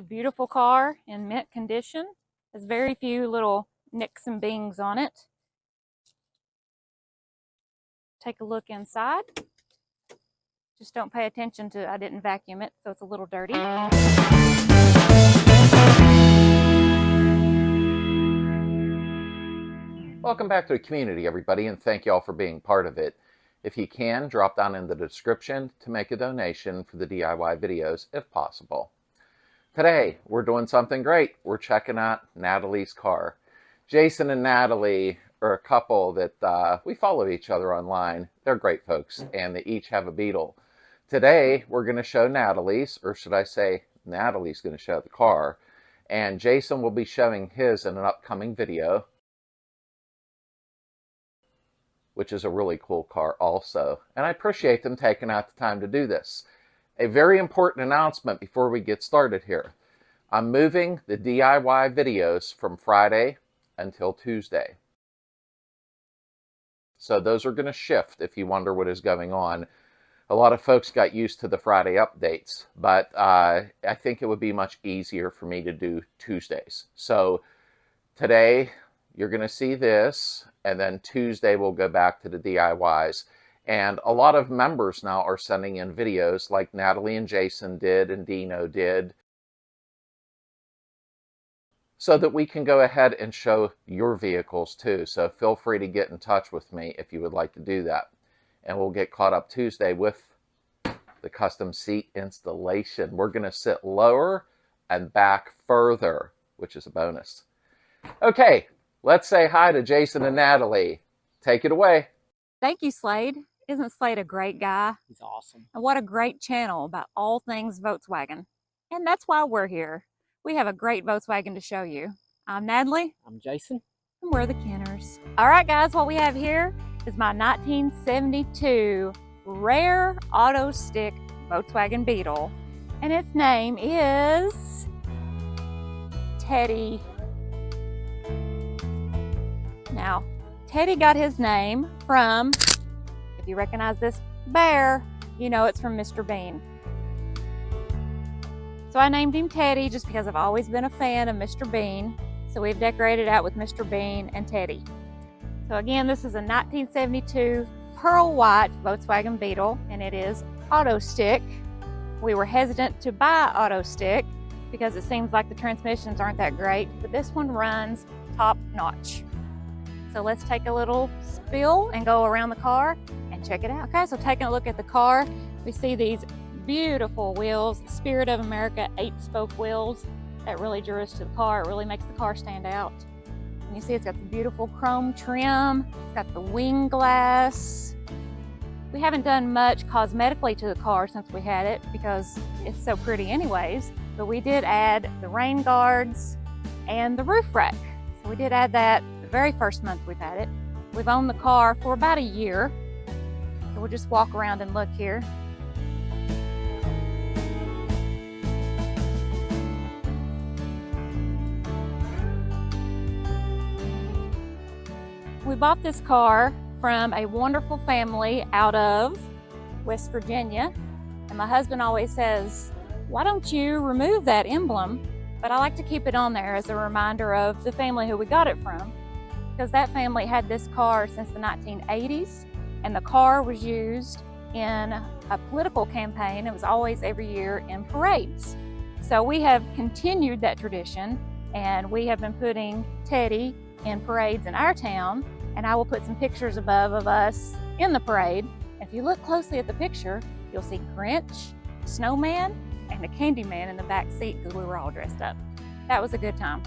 a beautiful car in mint condition. There's very few little nicks and bings on it. Take a look inside. Just don't pay attention to, I didn't vacuum it, so it's a little dirty. Welcome back to the community, everybody, and thank you all for being part of it. If you can, drop down in the description to make a donation for the DIY videos if possible. Today, we're doing something great. We're checking out Natalie's car. Jason and Natalie are a couple that we follow each other online. They're great folks, and they each have a Beetle. Today, we're going to show Natalie's, or should I say, Natalie's going to show the car, and Jason will be showing his in an upcoming video, which is a really cool car also. And I appreciate them taking out the time to do this. A very important announcement before we get started here. I'm moving the DIY videos from Friday until Tuesday. So those are going to shift if you wonder what is going on. A lot of folks got used to the Friday updates, but I think it would be much easier for me to do Tuesdays. So today you're going to see this, and then Tuesday we'll go back to the DIYs. And a lot of members now are sending in videos like Natalie and Jason did and Dino did, so that we can go ahead and show your vehicles too. So feel free to get in touch with me if you would like to do that. And we'll get caught up Tuesday with the custom seat installation. We're going to sit lower and back further, which is a bonus. Okay, let's say hi to Jason and Natalie. Take it away. Thank you, Slade. Isn't Slade a great guy? He's awesome. And what a great channel about all things Volkswagen. And that's why we're here. We have a great Volkswagen to show you. I'm Natalie. I'm Jason. And we're the Kenners. All right, guys, what we have here is my 1972 rare auto stick Volkswagen Beetle. And its name is Teddy. Now, Teddy got his name from, if you recognize this bear, you know it's from Mr. Bean. So I named him Teddy just because I've always been a fan of Mr. Bean. So we've decorated out with Mr. Bean and Teddy. So again, this is a 1972 pearl white Volkswagen Beetle, and it is auto stick. We were hesitant to buy auto stick because it seems like the transmissions aren't that great, but this one runs top notch. So let's take a little spill and go around the car and check it out. Okay, so taking a look at the car, we see these beautiful wheels, Spirit of America 8-spoke wheels that really drew us to the car. It really makes the car stand out. And you see it's got the beautiful chrome trim, it's got the wing glass. We haven't done much cosmetically to the car since we had it because it's so pretty anyways, but we did add the rain guards and the roof rack. So we did add that the very first month we've had it. We've owned the car for about a year. So we'll just walk around and look here. We bought this car from a wonderful family out of West Virginia. And my husband always says, why don't you remove that emblem? But I like to keep it on there as a reminder of the family who we got it from, because that family had this car since the 1980s, and the car was used in a political campaign. It was always every year in parades. So we have continued that tradition, and we have been putting Teddy in parades in our town, and I will put some pictures above of us in the parade. If you look closely at the picture, you'll see Grinch, Snowman, and the Candyman in the back seat because we were all dressed up. That was a good time.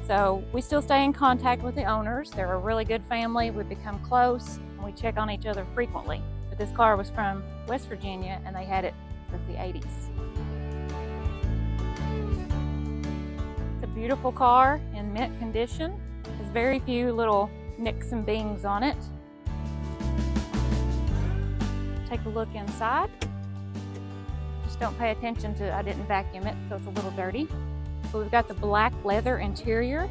So we still stay in contact with the owners. They're a really good family. We've become close, and we check on each other frequently. But this car was from West Virginia, and they had it since the 80s. It's a beautiful car in mint condition. There's very few little nicks and bings on it. Take a look inside. Just don't pay attention to, I didn't vacuum it, so it's a little dirty. But we've got the black leather interior.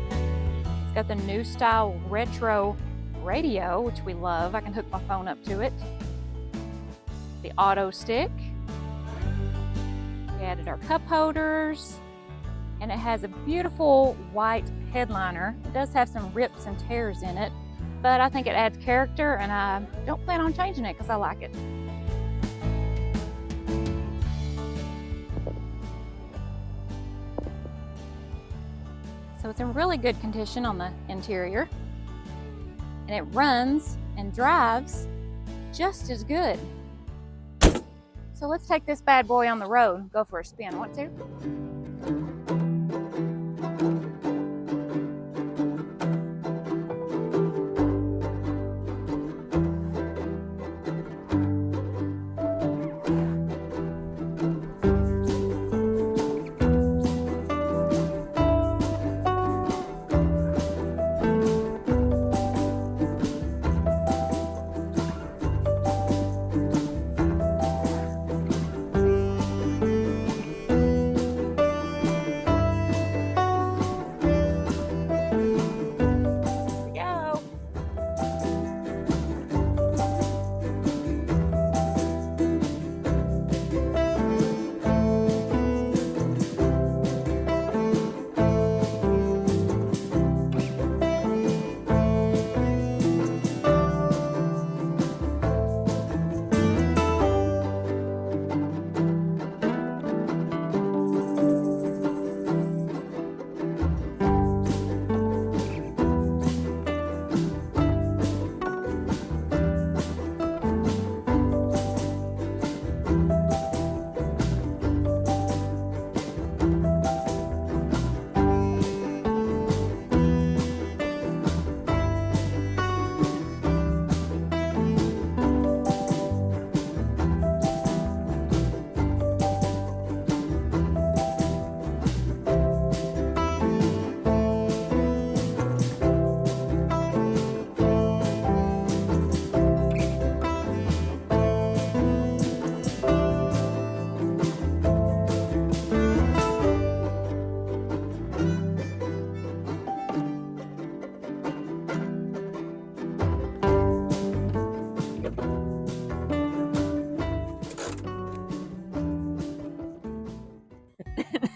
It's got the new style retro radio, which we love. I can hook my phone up to it. The auto stick. We We added our cup holders, and it has a beautiful white headliner. It does have some rips and tears in it, but I think it adds character, and I don't plan on changing it because I like it. So it's in really good condition on the interior, and it runs and drives just as good. So let's take this bad boy on the road and go for a spin. Want to?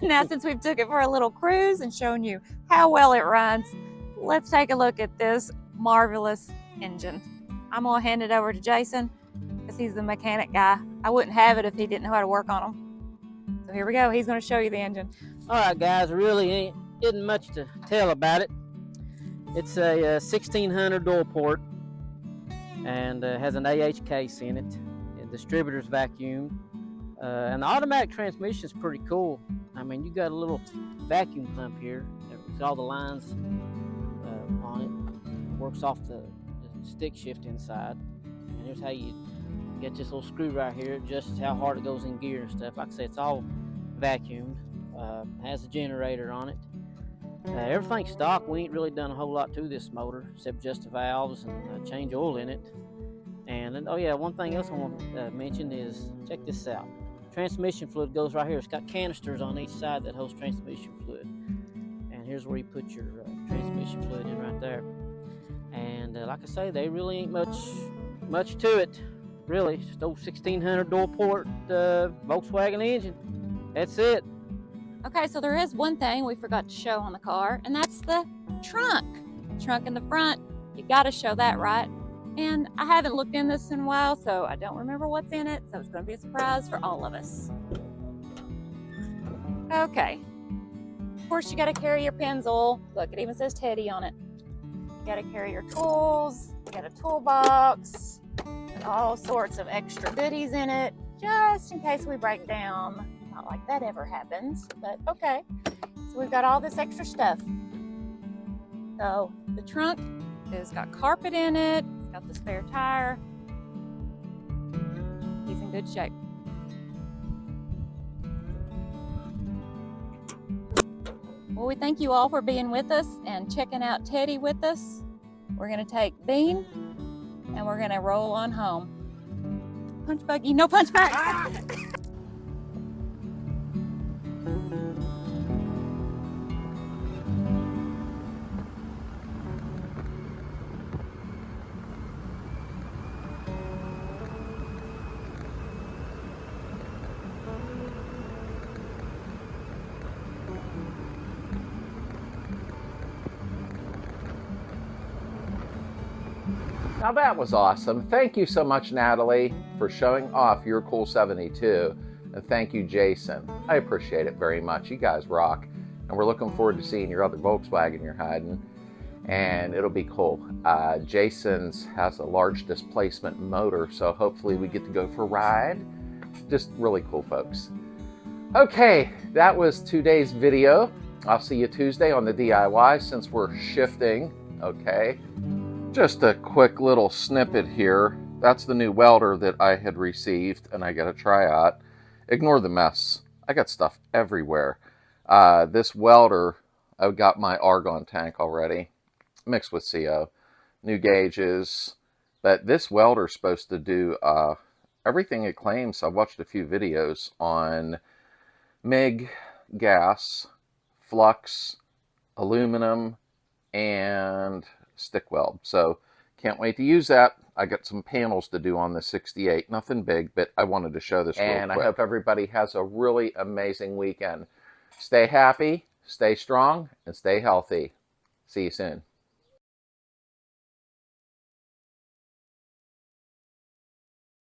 Now, since we've took it for a little cruise and shown you how well it runs, let's take a look at this marvelous engine. I'm gonna hand it over to Jason because he's the mechanic guy. I wouldn't have it if he didn't know how to work on them. So here we go. He's gonna show you the engine. All right, guys, really isn't much to tell about it. It's a 1600 dual port and has an AH case in it. The distributor's vacuum. And the automatic transmission is pretty cool. I mean, you got a little vacuum pump here. It's all the lines on it. Works off the stick shift inside. And here's how you get this little screw right here. It adjusts how hard it goes in gear and stuff. Like I say, it's all vacuumed. Has a generator on it. Everything's stock. We ain't really done a whole lot to this motor except just the valves and change oil in it. And then, oh yeah, one thing else I want to mention is, check this out. Transmission fluid goes right here. It's got canisters on each side that holds transmission fluid. And here's where you put your transmission fluid in right there. And like I say, they really ain't much to it. Really, just old 1600 dual port Volkswagen engine. That's it. Okay, so there is one thing we forgot to show on the car, and that's the trunk. Trunk in the front, you gotta show that, right? And I haven't looked in this in a while, so I don't remember what's in it, so it's gonna be a surprise for all of us. Okay, of course you gotta carry your pencil. Look, it even says Teddy on it. You gotta carry your tools, you got a toolbox, and all sorts of extra goodies in it, just in case we break down. Not like that ever happens, but okay. So we've got all this extra stuff. So the trunk has got carpet in it. It's got the spare tire. He's in good shape. Well, we thank you all for being with us and checking out Teddy with us. We're gonna take Bean and we're gonna roll on home. Punch buggy, no punch backs. Ah! Now that was awesome. Thank you so much, Natalie, for showing off your cool 72. And thank you, Jason. I appreciate it very much. You guys rock. And we're looking forward to seeing your other Volkswagen you're hiding. And it'll be cool. Jason's has a large displacement motor, so hopefully we get to go for a ride. Just really cool, folks. Okay, that was today's video. I'll see you Tuesday on the DIY since we're shifting, okay? Just a quick little snippet here. That's the new welder that I had received and I got to try out. Ignore the mess. I got stuff everywhere. This welder, I've got my argon tank already, mixed with CO. New gauges. But this welder's supposed to do everything it claims. I watched a few videos on MIG, gas, flux, aluminum, and stick weld. So can't wait to use that. I got some panels to do on the 68. Nothing big, but I wanted to show this real quick. And I hope everybody has a really amazing weekend. Stay happy, stay strong, and stay healthy. See you soon.